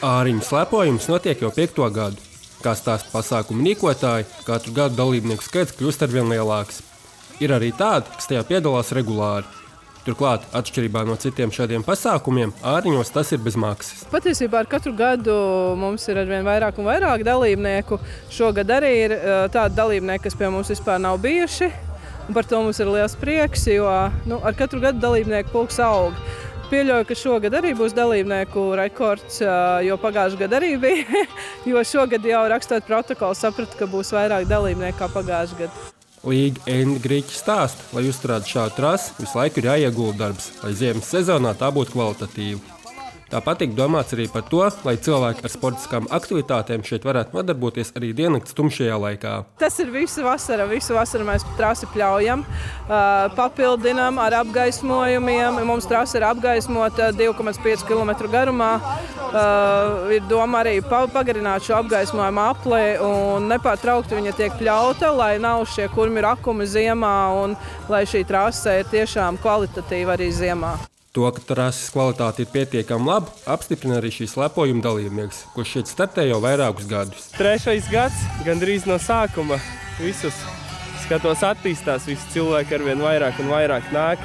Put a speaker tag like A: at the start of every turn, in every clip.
A: Āriņu slēpojums notiek jau 5. gadu. Kā stāsta pasākumu rīkotāji, katru gadu dalībnieku skaits kļūst arvien lielāks. Ir arī tādi, kas tajā piedalās regulāri. Turklāt, atšķirībā no citiem šādiem pasākumiem, āriņos tas ir bez maksas.
B: Patiesībā ar katru gadu mums ir arvien vairāk un vairāk dalībnieku. Šogad arī ir tādi dalībnieki, kas pie mums vispār nav bijuši. Un par to mums ir liels prieks, jo ar katru gadu dalībnieku pulks aug. Pieļauju, ka šogad arī būs dalībnieku rekords, jo pagājušajā gadā arī bija. Jo šogad jau rakstot protokolu sapratu, ka būs vairāk dalībnieku kā pagājušajā gadā.
A: Līga Enda Grīķa stāsta, lai uzturētu šādu trasi, visu laiku ir jāiegulda darbs, lai ziemas sezonā tā būtu kvalitatīva. Tāpat tiek domāts arī par to, lai cilvēki ar sportiskām aktivitātēm šeit varētu nodarboties arī diennakts tumšajā laikā.
B: Tas ir visu vasaru mēs trasi pļaujam, papildinām ar apgaismojumiem. Mums trasi ir apgaismota 2,5 km garumā. Ir doma arī pagarināt šo apgaismojumu apli un nepārtraukti viņa tiek pļauta, lai nav šie kurmi rakumi ziemā un lai šī trase ir tiešām kvalitatīva arī ziemā.
A: To, ka trases kvalitāte ir pietiekami laba, apstiprina arī šī slēpojuma dalībnieks, kurš šeit startē jau vairākus gadus.
C: 3. gads, gandrīz no sākuma. Visus skatos attīstās, visi cilvēki arvien vairāk un vairāk nāk.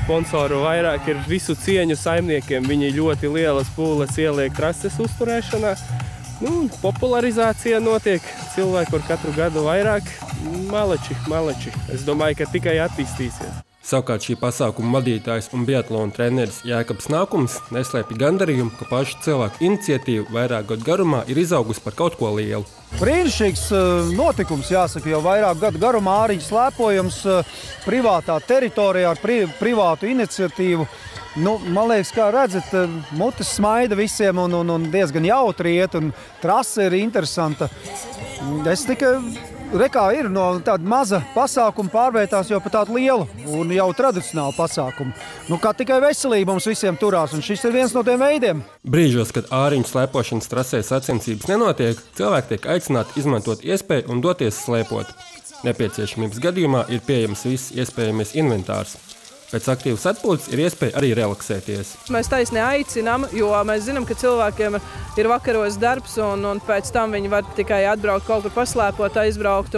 C: Sponsoru vairāk ir visu cieņu saimniekiem. Viņi ļoti lielas pūles ieliek trases uzturēšanā. Popularizācija notiek. Cilvēku ar katru gadu vairāk. Maleči. Es domāju, ka tikai attīstīsies.
A: Savukārt šī pasākuma vadītājs un biatlona treneris Jēkabs Nākums neslēpj gandarījumu, ka pašu cilvēku iniciatīva vairāk gadu garumā ir izaugusi par kaut ko lielu.
D: Brīnišķīgs notikums, jāsaka, jau vairāk gadu garumā āriņu slēpojums privātā teritorijā ar privātu iniciatīvu. Man liekas, kā redzat, mutes smaida visiem un diezgan jautri iet, un trase ir interesanta. Es tikai rekā ir no tāda maza pasākuma pārvērtās jau par tādu lielu un jau tradicionālu pasākumu. Kā tikai veselība mums visiem turās, un šis ir viens no tiem veidiem.
A: Brīžos, kad āriņu slēpošanas trasē sacensības nenotiek, cilvēki tiek aicināti izmantot iespēju un doties slēpot. Nepieciešamības gadījumā ir pieejams viss iespējamais inventārs. Pēc aktīvas atpūtas ir iespēja arī relaksēties.
B: Mēs taisni aicinām, jo mēs zinām, ka cilvēkiem ir vakaros darbs un pēc tam viņi var tikai atbraukt kaut kur paslēpot, aizbraukt.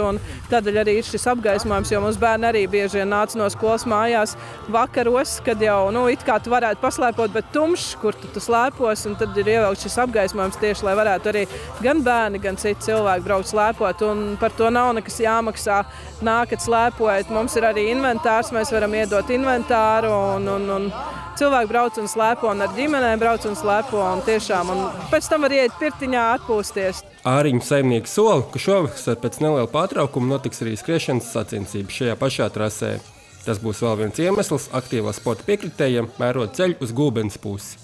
B: Tādēļ arī ir šis apgaismojums, jo mums bērni arī bieži vien nāca no skolas mājās vakaros, kad jau it kā tu varētu paslēpot, bet tumšs, kur tu slēpos, un tad ir ievilkts šis apgaismojums tieši, lai varētu arī gan bērni, gan citi cilvēki braukt slēpot. Un par to nav nekas jāmaksā. Nākat slēpojat, mums ir arī inventārs, mēs varam iedot inventāru. Un cilvēki brauc un slēpo, un ar ģimenēm brauc un slēpo, un pēc tam var iet pirtiņā atpūsties.
A: Āriņu saimnieki sola, ka šovasar pēc neliela pārtraukuma notiks arī skriešanas sacensības šajā pašā trasē. Tas būs vēl viens iemesls aktīvā sporta piekritējiem mērot ceļu uz Gulbenes pusi.